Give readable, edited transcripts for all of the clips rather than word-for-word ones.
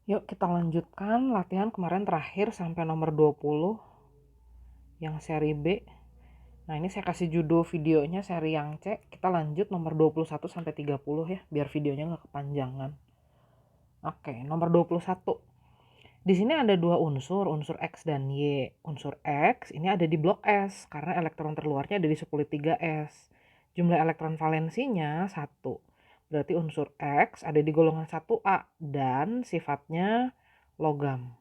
Yuk kita lanjutkan latihan kemarin terakhir sampai nomor 20 yang seri B. Nah ini saya kasih judul videonya seri yang C. Kita lanjut nomor 21 sampai 30 ya, biar videonya nggak kepanjangan. Oke, nomor 21. Di sini ada dua unsur X dan Y. Unsur X ini ada di blok S karena elektron terluarnya ada di sukulit 3S. Jumlah elektron valensinya 1. Berarti unsur X ada di golongan 1A dan sifatnya logam.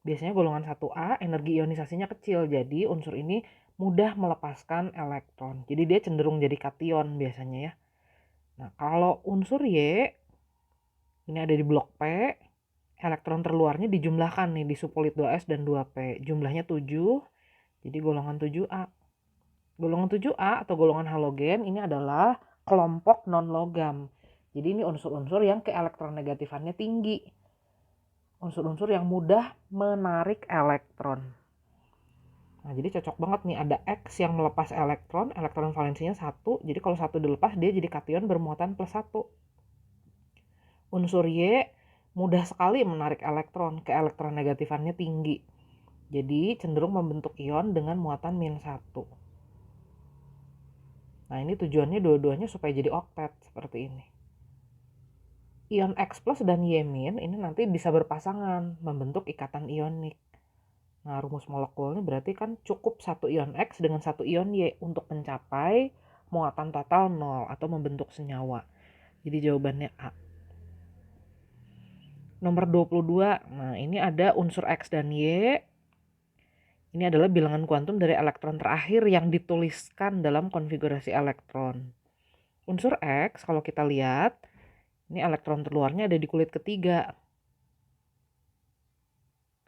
Biasanya golongan 1A energi ionisasinya kecil, jadi unsur ini mudah melepaskan elektron. Jadi dia cenderung jadi kation biasanya ya. Nah kalau unsur Y ini ada di blok P, elektron terluarnya dijumlahkan nih di sukulit 2S dan 2P. Jumlahnya 7, jadi golongan 7A. Golongan 7A atau golongan halogen ini adalah kelompok non-logam. Jadi ini unsur-unsur yang keelektronegatifannya tinggi. Unsur-unsur yang mudah menarik elektron. Nah, jadi cocok banget nih ada X yang melepas elektron valensinya 1. Jadi kalau 1 dilepas dia jadi kation bermuatan plus 1. Unsur Y mudah sekali menarik elektron, keelektronegatifannya tinggi. Jadi cenderung membentuk ion dengan muatan min 1. Nah, ini tujuannya dua-duanya supaya jadi oktet seperti ini. Ion X plus dan Y min ini nanti bisa berpasangan membentuk ikatan ionik. Nah, rumus molekulnya berarti kan cukup satu ion X dengan satu ion Y untuk mencapai muatan total 0 atau membentuk senyawa. Jadi jawabannya A. Nomor 22. Nah, ini ada unsur X dan Y. Ini adalah bilangan kuantum dari elektron terakhir yang dituliskan dalam konfigurasi elektron. Unsur X kalau kita lihat, ini elektron terluarnya ada di kulit ketiga.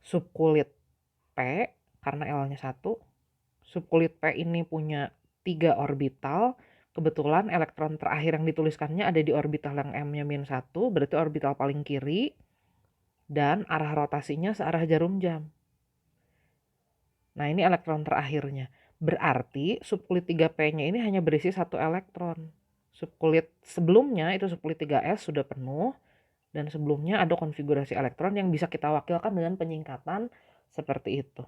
Subkulit P karena L-nya 1. Subkulit P ini punya 3 orbital. Kebetulan elektron terakhir yang dituliskannya ada di orbital yang M-nya min 1, berarti orbital paling kiri. Dan arah rotasinya searah jarum jam. Nah ini elektron terakhirnya. Berarti subkulit 3P-nya ini hanya berisi 1 elektron. Subkulit sebelumnya itu subkulit 3S sudah penuh. Dan sebelumnya ada konfigurasi elektron yang bisa kita wakilkan dengan penyingkatan seperti itu.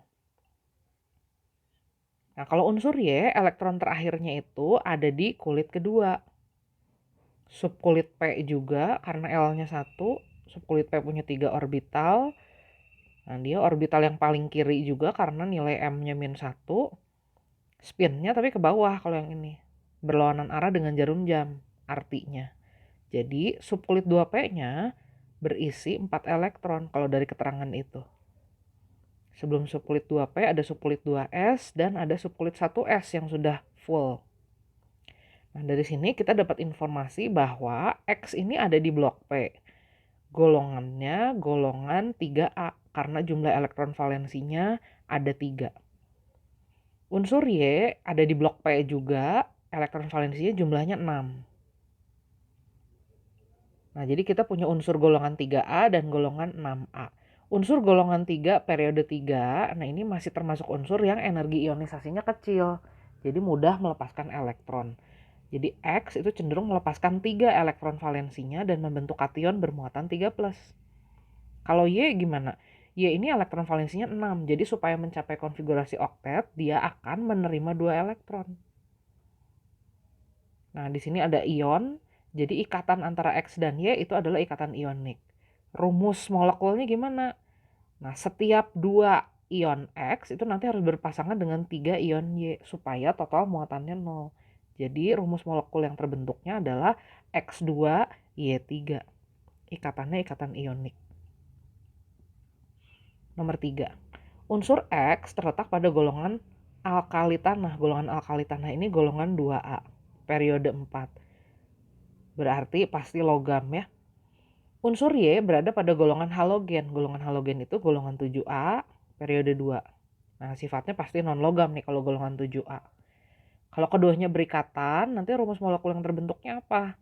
Nah kalau unsur Y, elektron terakhirnya itu ada di kulit kedua. Subkulit P juga karena L-nya 1. Subkulit P punya 3 orbital. Nah dia orbital yang paling kiri juga karena nilai M-nya min 1. Spinnya tapi ke bawah kalau yang ini. Berlawanan arah dengan jarum jam artinya. Jadi subkulit 2P-nya berisi 4 elektron kalau dari keterangan itu. Sebelum subkulit 2P ada subkulit 2S dan ada subkulit 1S yang sudah full. Nah dari sini kita dapat informasi bahwa X ini ada di blok P. Golongannya golongan 3A karena jumlah elektron valensinya ada 3. Unsur Y ada di blok P juga, elektron valensinya jumlahnya 6. Nah, jadi kita punya unsur golongan 3A dan golongan 6A. Unsur golongan 3 periode 3, nah ini masih termasuk unsur yang energi ionisasinya kecil. Jadi mudah melepaskan elektron. Jadi X itu cenderung melepaskan 3 elektron valensinya dan membentuk kation bermuatan 3+. Kalau Y gimana? Y ini elektron valensinya 6. Jadi supaya mencapai konfigurasi oktet, dia akan menerima 2 elektron. Nah, di sini ada ion. Jadi ikatan antara X dan Y itu adalah ikatan ionik. Rumus molekulnya gimana? Nah, setiap 2 ion X itu nanti harus berpasangan dengan 3 ion Y supaya total muatannya 0. Jadi rumus molekul yang terbentuknya adalah X2 Y3. Ikatannya ikatan ionik. Nomor 3. Unsur X terletak pada golongan alkali tanah. Golongan alkali tanah ini golongan 2A. Periode 4. Berarti pasti logam ya. Unsur Y berada pada golongan halogen. Golongan halogen itu golongan 7A periode 2. Nah sifatnya pasti non-logam nih kalau golongan 7A. Kalau keduanya berikatan, nanti rumus molekul yang terbentuknya apa?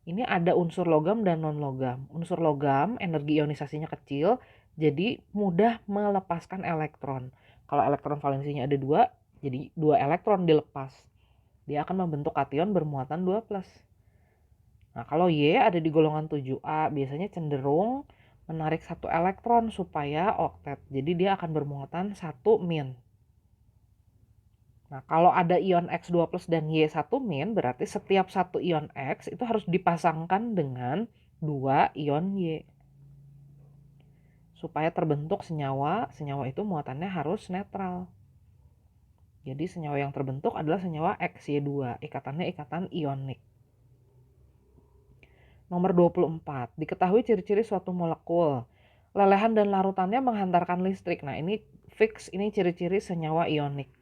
Ini ada unsur logam dan non-logam. Unsur logam energi ionisasinya kecil, jadi mudah melepaskan elektron. Kalau elektron valensinya ada 2, jadi 2 elektron dilepas. Dia akan membentuk kation bermuatan 2+. Nah, kalau Y ada di golongan 7A biasanya cenderung menarik satu elektron supaya oktet. Jadi dia akan bermuatan 1 min. Nah, kalau ada ion X2 plus dan Y1 min, berarti setiap satu ion X itu harus dipasangkan dengan 2 ion Y. Supaya terbentuk senyawa itu muatannya harus netral. Jadi senyawa yang terbentuk adalah senyawa XY2, ikatannya ikatan ionik. Nomor 24, diketahui ciri-ciri suatu molekul. Lelehan dan larutannya menghantarkan listrik. Nah, ini fix, ini ciri-ciri senyawa ionik.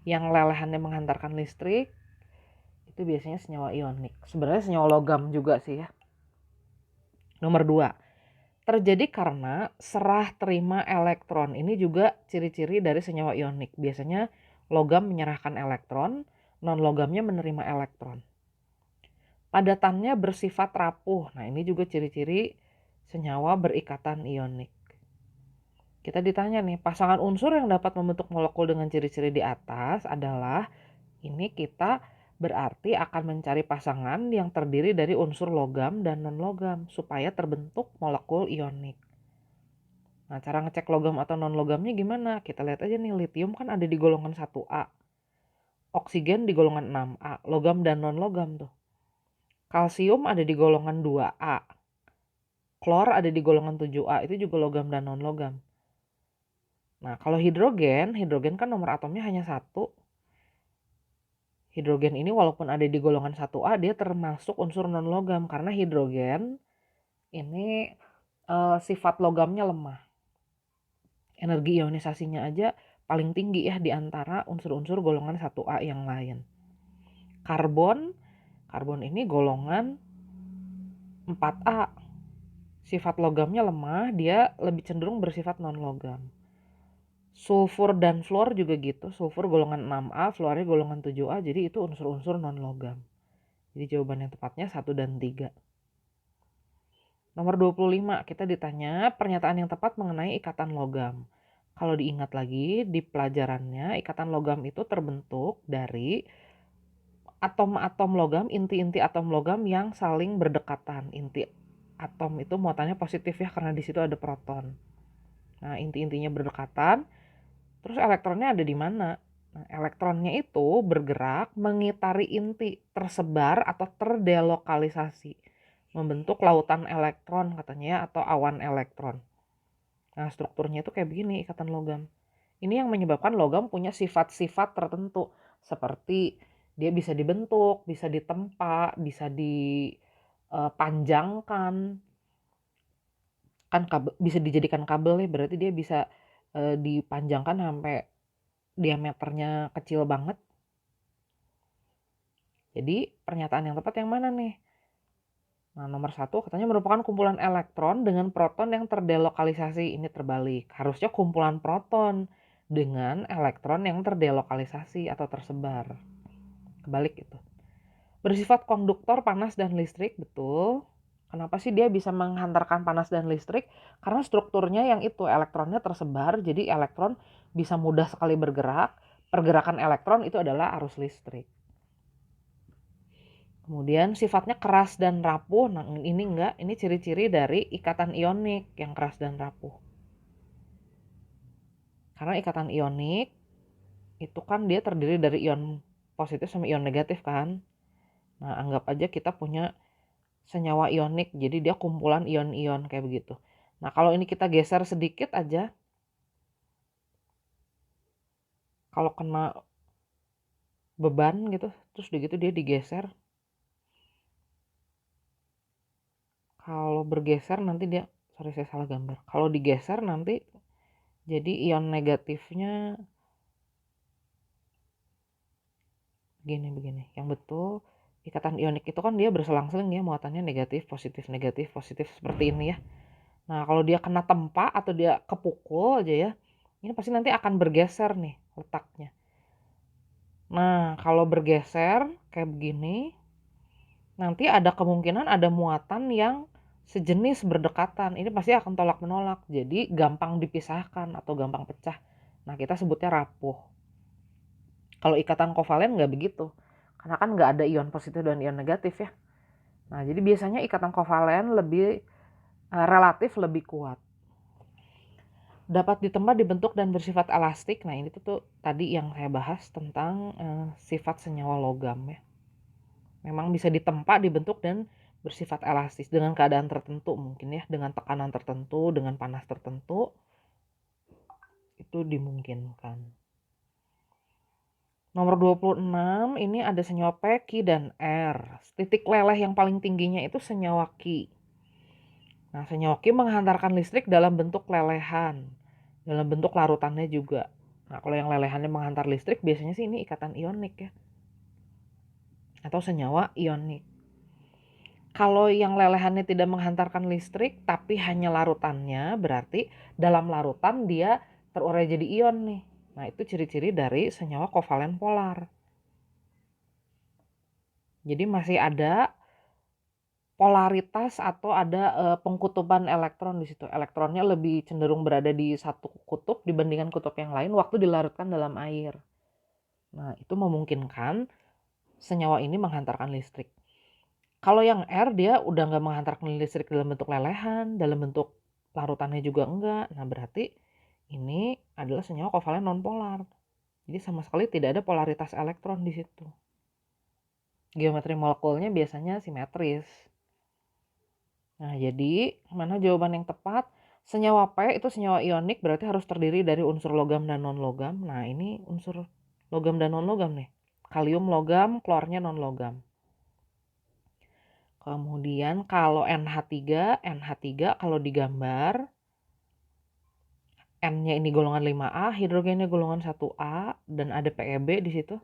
Yang lelehannya menghantarkan listrik, itu biasanya senyawa ionik. Sebenarnya senyawa logam juga sih ya. Nomor 2, terjadi karena serah terima elektron. Ini juga ciri-ciri dari senyawa ionik. Biasanya logam menyerahkan elektron, non-logamnya menerima elektron. Padatannya bersifat rapuh. Nah, ini juga ciri-ciri senyawa berikatan ionik. Kita ditanya nih, pasangan unsur yang dapat membentuk molekul dengan ciri-ciri di atas adalah, ini kita berarti akan mencari pasangan yang terdiri dari unsur logam dan non-logam supaya terbentuk molekul ionik. Nah, cara ngecek logam atau non-logamnya gimana? Kita lihat aja nih, litium kan ada di golongan 1A. Oksigen di golongan 6A, logam dan non-logam tuh. Kalsium ada di golongan 2A. Klor ada di golongan 7A, itu juga logam dan non-logam. Nah, kalau hidrogen kan nomor atomnya hanya 1. Hidrogen ini walaupun ada di golongan 1A, dia termasuk unsur non-logam karena hidrogen ini sifat logamnya lemah. Energi ionisasinya aja paling tinggi ya di antara unsur-unsur golongan 1A yang lain. Karbon ini golongan 4A. Sifat logamnya lemah, dia lebih cenderung bersifat non-logam. Sulfur dan fluor juga gitu. Sulfur golongan 6A, fluornya golongan 7A, jadi itu unsur-unsur non-logam. Jadi jawaban yang tepatnya 1 dan 3. Nomor 25, kita ditanya pernyataan yang tepat mengenai ikatan logam. Kalau diingat lagi di pelajarannya, ikatan logam itu terbentuk dari atom-atom logam, inti-inti atom logam yang saling berdekatan. Inti atom itu muatannya positif ya karena di situ ada proton. Nah, inti-intinya berdekatan. Terus elektronnya ada di mana? Nah, elektronnya itu bergerak mengitari inti, tersebar atau terdelokalisasi, membentuk lautan elektron katanya ya, atau awan elektron. Nah, strukturnya itu kayak begini ikatan logam. Ini yang menyebabkan logam punya sifat-sifat tertentu, seperti dia bisa dibentuk, bisa ditempa, bisa dipanjangkan, kan bisa dijadikan kabel ya, berarti dia bisa dipanjangkan sampai diameternya kecil banget. Jadi pernyataan yang tepat yang mana nih? Nah, nomor 1 katanya merupakan kumpulan elektron dengan proton yang terdelokalisasi. Ini terbalik. Harusnya kumpulan proton dengan elektron yang terdelokalisasi atau tersebar. Kebalik itu. Bersifat konduktor panas dan listrik, betul. Kenapa sih dia bisa menghantarkan panas dan listrik? Karena strukturnya yang itu, elektronnya tersebar, jadi elektron bisa mudah sekali bergerak. Pergerakan elektron itu adalah arus listrik. Kemudian sifatnya keras dan rapuh. Nah, ini enggak, ini ciri-ciri dari ikatan ionik yang keras dan rapuh. Karena ikatan ionik itu kan dia terdiri dari ion positif sama ion negatif kan. Nah, anggap aja kita punya senyawa ionik, jadi dia kumpulan ion-ion kayak begitu. Nah, kalau ini kita geser sedikit aja, kalau kena beban gitu, terus begitu dia digeser. Kalau bergeser nanti dia, sorry saya salah gambar. Kalau digeser nanti jadi ion negatifnya begini. Yang betul ikatan ionik itu kan dia berselang-seling ya, muatannya negatif, positif, seperti ini ya. Nah, kalau dia kena tempa atau dia kepukul aja ya, ini pasti nanti akan bergeser nih letaknya. Nah, kalau bergeser kayak begini, nanti ada kemungkinan ada muatan yang sejenis berdekatan. Ini pasti akan tolak menolak, jadi gampang dipisahkan atau gampang pecah. Nah, kita sebutnya rapuh. Kalau ikatan kovalen nggak begitu, karena kan nggak ada ion positif dan ion negatif ya. Nah, jadi biasanya ikatan kovalen lebih relatif lebih kuat. Dapat ditempa, dibentuk, dan bersifat elastik. Nah, ini tuh tadi yang saya bahas tentang sifat senyawa logam ya. Memang bisa ditempa, dibentuk, dan bersifat elastis dengan keadaan tertentu mungkin ya. Dengan tekanan tertentu, dengan panas tertentu, itu dimungkinkan. Nomor 26 ini ada senyawa P, Ki, dan R. Titik leleh yang paling tingginya itu senyawa Ki. Nah, senyawa Ki menghantarkan listrik dalam bentuk lelehan. Dalam bentuk larutannya juga. Nah, kalau yang lelehannya menghantar listrik biasanya sih ini ikatan ionik ya. Atau senyawa ionik. Kalau yang lelehannya tidak menghantarkan listrik tapi hanya larutannya, berarti dalam larutan dia terurai jadi ion nih. Nah, itu ciri-ciri dari senyawa kovalen polar. Jadi masih ada polaritas atau ada pengkutuban elektron di situ. Elektronnya lebih cenderung berada di satu kutub dibandingkan kutub yang lain waktu dilarutkan dalam air. Nah, itu memungkinkan senyawa ini menghantarkan listrik. Kalau yang R dia udah nggak menghantarkan listrik dalam bentuk lelehan, dalam bentuk larutannya juga enggak. Nah, berarti ini adalah senyawa kovalen nonpolar. Jadi sama sekali tidak ada polaritas elektron di situ. Geometri molekulnya biasanya simetris. Nah, jadi mana jawaban yang tepat? Senyawa P itu senyawa ionik, berarti harus terdiri dari unsur logam dan non-logam. Nah, ini unsur logam dan non-logam nih. Kalium logam, klornya non-logam. Kemudian kalau NH3 kalau digambar N-nya ini golongan 5A, hidrogennya golongan 1A dan ada PeB di situ.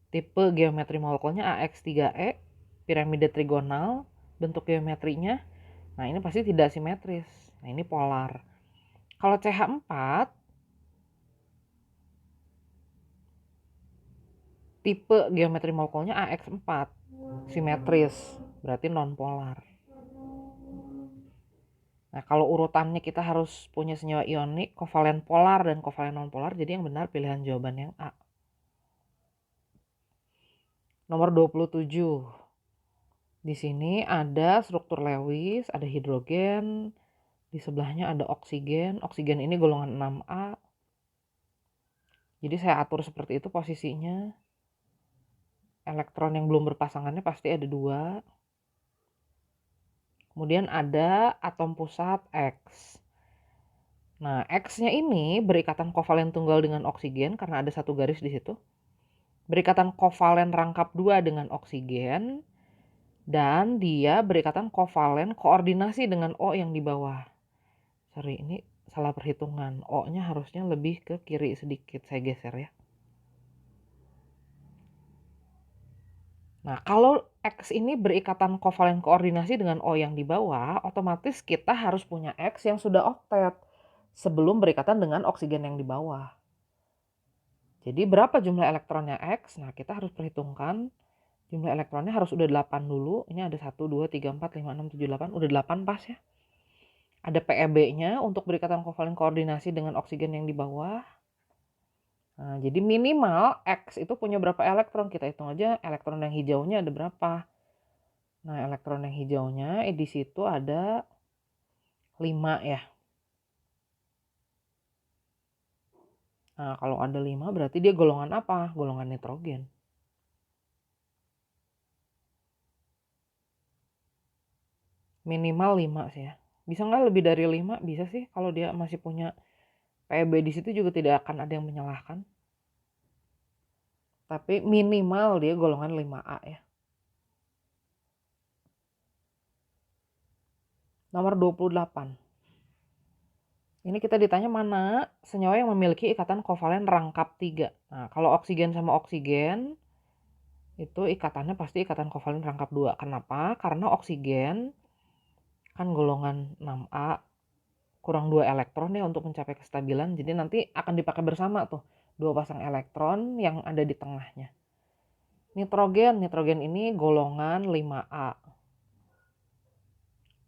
Tipe geometri molekulnya AX3E, piramida trigonal, bentuk geometrinya. Nah, ini pasti tidak simetris. Nah, ini polar. Kalau CH4 tipe geometri molekulnya AX4, simetris, berarti non-polar. Nah, kalau urutannya kita harus punya senyawa ionik, kovalen polar dan kovalen non-polar, jadi yang benar pilihan jawaban yang A. Nomor 27. Di sini ada struktur Lewis, ada hidrogen, di sebelahnya ada oksigen. Oksigen ini golongan 6A. Jadi saya atur seperti itu posisinya. Elektron yang belum berpasangannya pasti ada 2. Kemudian ada atom pusat X. Nah, X-nya ini berikatan kovalen tunggal dengan oksigen karena ada satu garis di situ. Berikatan kovalen rangkap 2 dengan oksigen. Dan dia berikatan kovalen koordinasi dengan O yang di bawah. Sorry, ini salah perhitungan. O-nya harusnya lebih ke kiri sedikit. Saya geser ya. Nah, kalau X ini berikatan kovalen koordinasi dengan O yang di bawah, otomatis kita harus punya X yang sudah oktet sebelum berikatan dengan oksigen yang di bawah. Jadi berapa jumlah elektronnya X? Nah, kita harus perhitungkan jumlah elektronnya harus udah 8 dulu. Ini ada 1, 2, 3, 4, 5, 6, 7, 8. Udah 8 pas ya. Ada PeB-nya untuk berikatan kovalen koordinasi dengan oksigen yang di bawah. Nah, jadi minimal X itu punya berapa elektron? Kita hitung aja elektron yang hijaunya ada berapa. Nah, elektron yang hijaunya di situ ada 5 ya. Nah, kalau ada 5 berarti dia golongan apa? Golongan nitrogen. Minimal 5 sih ya. Bisa nggak lebih dari 5? Bisa sih kalau dia masih punya PeB di situ juga tidak akan ada yang menyalahkan. Tapi minimal dia golongan 5A ya. Nomor 28. Ini kita ditanya mana senyawa yang memiliki ikatan kovalen rangkap 3. Nah, kalau oksigen sama oksigen itu ikatannya pasti ikatan kovalen rangkap 2. Kenapa? Karena oksigen kan golongan 6A kurang 2 elektron ya untuk mencapai kestabilan. Jadi nanti akan dipakai bersama tuh 2 pasang elektron yang ada di tengahnya. Nitrogen ini golongan 5A.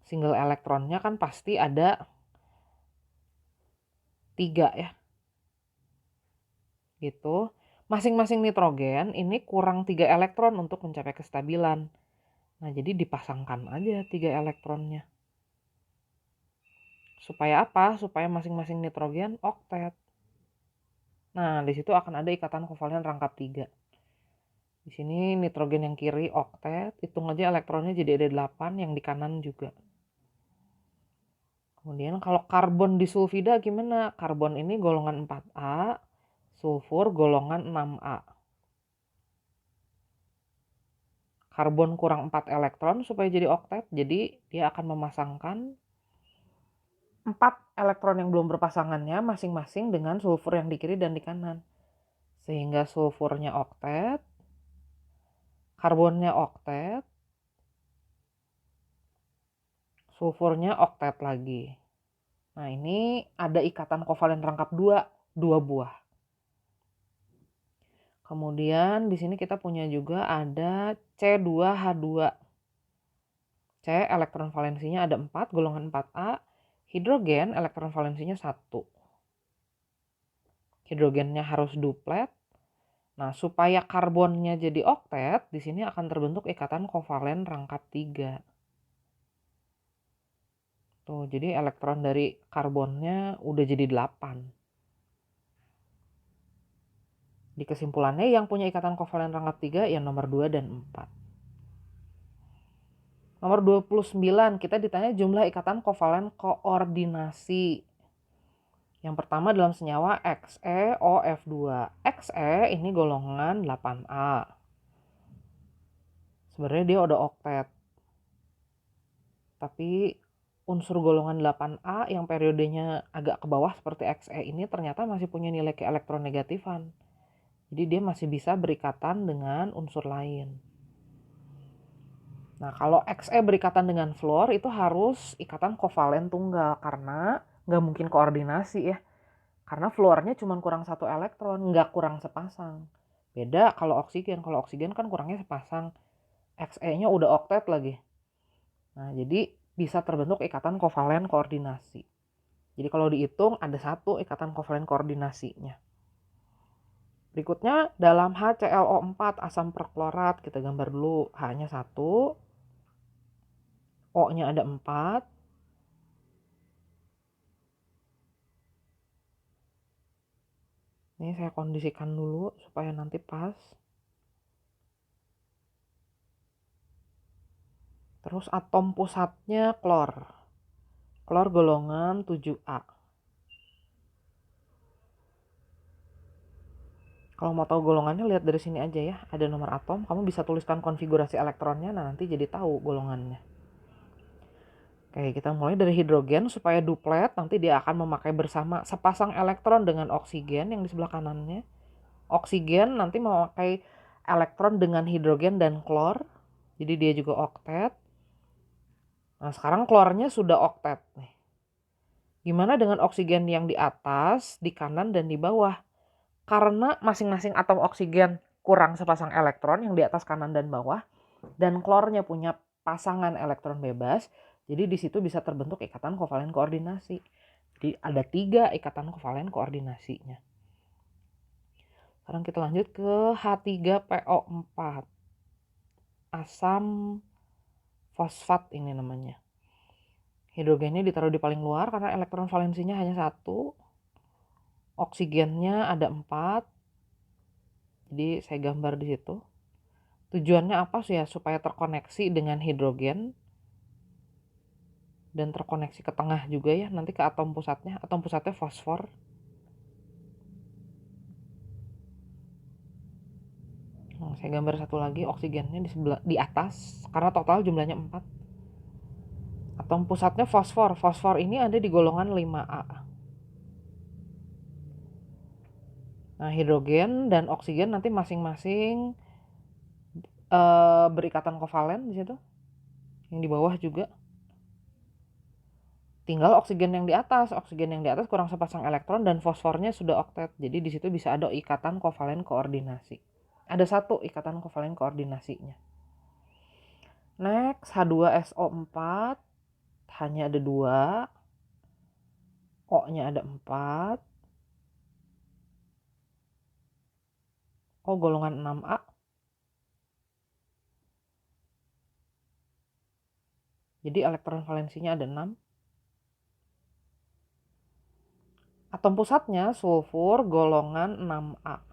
Single elektronnya kan pasti ada 3 ya. Gitu. Masing-masing nitrogen ini kurang 3 elektron untuk mencapai kestabilan. Nah, jadi dipasangkan aja 3 elektronnya. Supaya apa? Supaya masing-masing nitrogen oktet. Nah, di situ akan ada ikatan kovalen rangkap 3. Di sini nitrogen yang kiri oktet, hitung aja elektronnya jadi ada 8, yang di kanan juga. Kemudian kalau karbon di sulfida gimana? Karbon ini golongan 4A, sulfur golongan 6A. Karbon kurang 4 elektron supaya jadi oktet, jadi dia akan memasangkan 4 elektron yang belum berpasangannya masing-masing dengan sulfur yang di kiri dan di kanan. Sehingga sulfurnya oktet, karbonnya oktet, sulfurnya oktet lagi. Nah, ini ada ikatan kovalen rangkap 2 buah. Kemudian di sini kita punya juga ada C2H2. C elektron valensinya ada 4, golongan 4A. Hidrogen elektron valensinya 1. Hidrogennya harus duplet. Nah, supaya karbonnya jadi oktet, di sini akan terbentuk ikatan kovalen rangkap 3. Tuh, jadi elektron dari karbonnya udah jadi 8. Di kesimpulannya yang punya ikatan kovalen rangkap 3 ya nomor 2 dan 4. Nomor 29, kita ditanya jumlah ikatan kovalen koordinasi. Yang pertama dalam senyawa XeOF2. Xe ini golongan 8A. Sebenarnya dia udah oktet. Tapi unsur golongan 8A yang periodenya agak ke bawah seperti Xe ini ternyata masih punya nilai keelektronegatifan. Jadi dia masih bisa berikatan dengan unsur lain. Nah, kalau Xe berikatan dengan fluor itu harus ikatan kovalen tunggal karena nggak mungkin koordinasi ya. Karena fluornya cuma kurang 1 elektron, nggak kurang sepasang. Beda kalau oksigen kan kurangnya sepasang. Xe-nya udah oktet lagi. Nah, jadi bisa terbentuk ikatan kovalen koordinasi. Jadi kalau dihitung ada 1 ikatan kovalen koordinasinya. Berikutnya dalam HClO4 asam perklorat, kita gambar dulu H-nya 1, O-nya ada 4. Ini saya kondisikan dulu supaya nanti pas. Terus atom pusatnya klor. Klor golongan 7A. Kalau mau tahu golongannya lihat dari sini aja ya. Ada nomor atom, kamu bisa tuliskan konfigurasi elektronnya, nah nanti jadi tahu golongannya. Oke, kita mulai dari hidrogen supaya duplet, nanti dia akan memakai bersama sepasang elektron dengan oksigen yang di sebelah kanannya. Oksigen nanti memakai elektron dengan hidrogen dan klor, jadi dia juga oktet. Nah, sekarang klornya sudah oktet nih. Gimana dengan oksigen yang di atas, di kanan, dan di bawah? Karena masing-masing atom oksigen kurang sepasang elektron yang di atas kanan dan bawah, dan klornya punya pasangan elektron bebas, jadi di situ bisa terbentuk ikatan kovalen koordinasi. Jadi ada 3 ikatan kovalen koordinasinya. Sekarang kita lanjut ke H3PO4. Asam fosfat ini namanya. Hidrogennya ditaruh di paling luar karena elektron valensinya hanya 1. Oksigennya ada 4. Jadi saya gambar di situ. Tujuannya apa sih ya? Supaya terkoneksi dengan hidrogen dan terkoneksi ke tengah juga ya, nanti ke atom pusatnya. Atom pusatnya fosfor. Nah, saya gambar satu lagi, oksigennya di atas karena total jumlahnya 4. Atom pusatnya fosfor. Fosfor ini ada di golongan 5A. Nah, hidrogen dan oksigen nanti masing-masing berikatan kovalen di situ. Yang di bawah juga. Tinggal oksigen yang di atas kurang sepasang elektron dan fosfornya sudah oktet. Jadi di situ bisa ada ikatan kovalen koordinasi. Ada 1 ikatan kovalen koordinasinya. Next, H2SO4 hanya ada 2. O-nya ada 4. O golongan 6A. Jadi elektron valensinya ada 6. Atom pusatnya sulfur golongan 6A.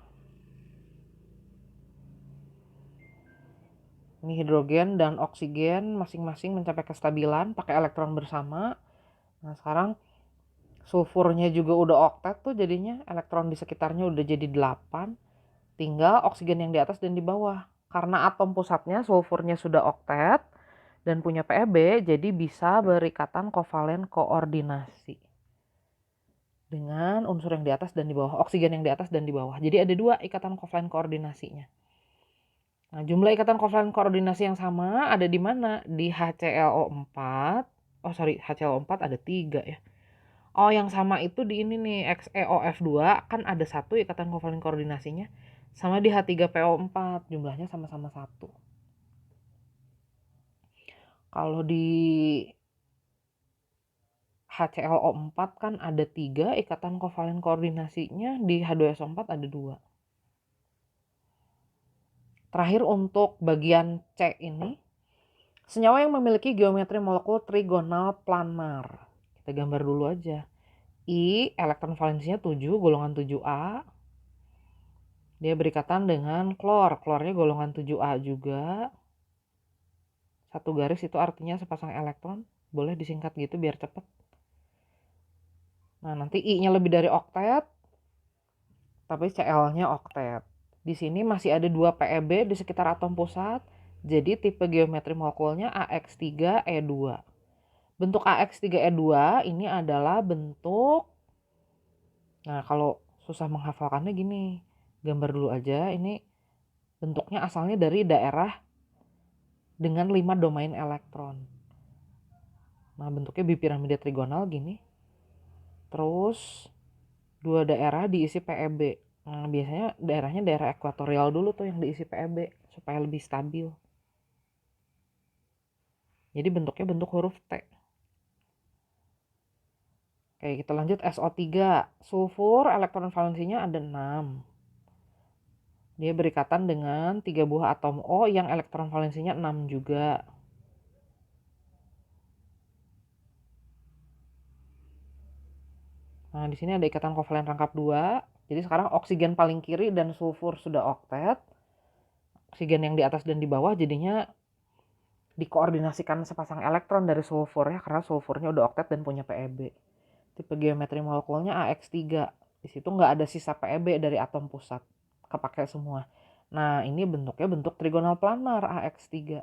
Ini hidrogen dan oksigen masing-masing mencapai kestabilan pakai elektron bersama. Nah, sekarang sulfurnya juga udah oktet tuh, jadinya elektron di sekitarnya udah jadi 8. Tinggal oksigen yang di atas dan di bawah. Karena atom pusatnya sulfurnya sudah oktet dan punya PeB, jadi bisa berikatan kovalen koordinasi dengan unsur yang di atas dan di bawah, oksigen yang di atas dan di bawah. Jadi ada 2 ikatan kovalen koordinasinya. Nah, jumlah ikatan kovalen koordinasi yang sama ada di mana? Di HClO4. Oh, sorry, HClO4 ada 3 ya. Oh, yang sama itu di ini nih, XeOF2 kan ada 1 ikatan kovalen koordinasinya. Sama di H3PO4, jumlahnya sama-sama 1. Kalau di HClO4 kan ada 3 ikatan kovalen koordinasinya, di H2SO4 ada 2. Terakhir untuk bagian C ini, senyawa yang memiliki geometri molekul trigonal planar. Kita gambar dulu aja. I, elektron valensinya 7, golongan 7A. Dia berikatan dengan klor. Klornya golongan 7A juga. Satu garis itu artinya sepasang elektron. Boleh disingkat gitu biar cepet. Nah, nanti I-nya lebih dari oktet, tapi Cl-nya oktet. Di sini masih ada 2 PeB di sekitar atom pusat. Jadi tipe geometri molekulnya AX3E2. Bentuk AX3E2 ini adalah bentuk, nah kalau susah menghafalkannya gini, gambar dulu aja. Ini bentuknya asalnya dari daerah dengan 5 domain elektron. Nah, bentuknya bipiramida trigonal gini. Terus 2 daerah diisi PeB. Nah, biasanya daerahnya daerah ekuatorial dulu tuh yang diisi PeB supaya lebih stabil. Jadi bentuknya bentuk huruf T. Oke, kita lanjut SO3. Sulfur elektron valensinya ada 6. Dia berikatan dengan 3 buah atom O yang elektron valensinya 6 juga. Nah, di sini ada ikatan kovalen rangkap 2. Jadi sekarang oksigen paling kiri dan sulfur sudah oktet. Oksigen yang di atas dan di bawah jadinya dikoordinasikan sepasang elektron dari sulfur ya, karena sulfurnya udah oktet dan punya PeB. Tipe geometri molekulnya AX3. Di situ nggak ada sisa PeB dari atom pusat. Kepakai semua. Nah, ini bentuknya bentuk trigonal planar AX3.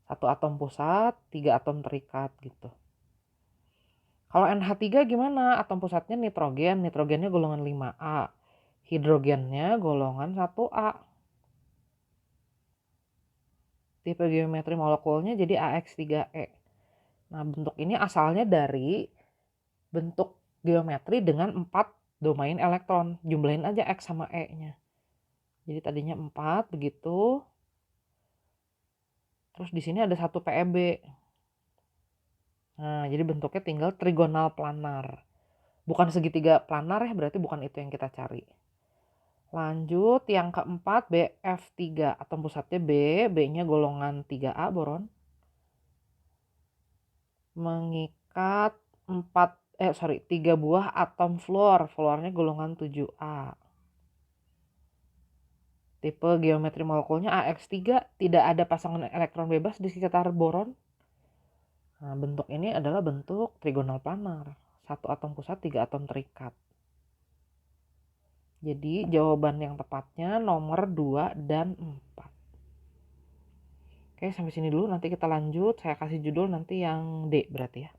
1 atom pusat, 3 atom terikat gitu. Kalau NH3 gimana? Atom pusatnya nitrogen, nitrogennya golongan 5A. Hidrogennya golongan 1A. Tipe geometri molekulnya jadi AX3E. Nah, bentuk ini asalnya dari bentuk geometri dengan 4 domain elektron. Jumlahin aja X sama E-nya. Jadi tadinya 4 begitu. Terus di sini ada 1 PeB. Nah, jadi bentuknya tinggal trigonal planar. Bukan segitiga planar ya, berarti bukan itu yang kita cari. Lanjut yang keempat, BF3. Atom pusatnya B, B-nya golongan 3A boron. Mengikat 3 buah atom fluor. Fluornya golongan 7A. Tipe geometri molekulnya AX3, tidak ada pasangan elektron bebas di sekitar boron. Nah, bentuk ini adalah bentuk trigonal planar. 1 atom pusat, 3 atom terikat. Jadi jawaban yang tepatnya nomor 2 dan 4. Oke, sampai sini dulu. Nanti kita lanjut. Saya kasih judul nanti yang D berarti ya.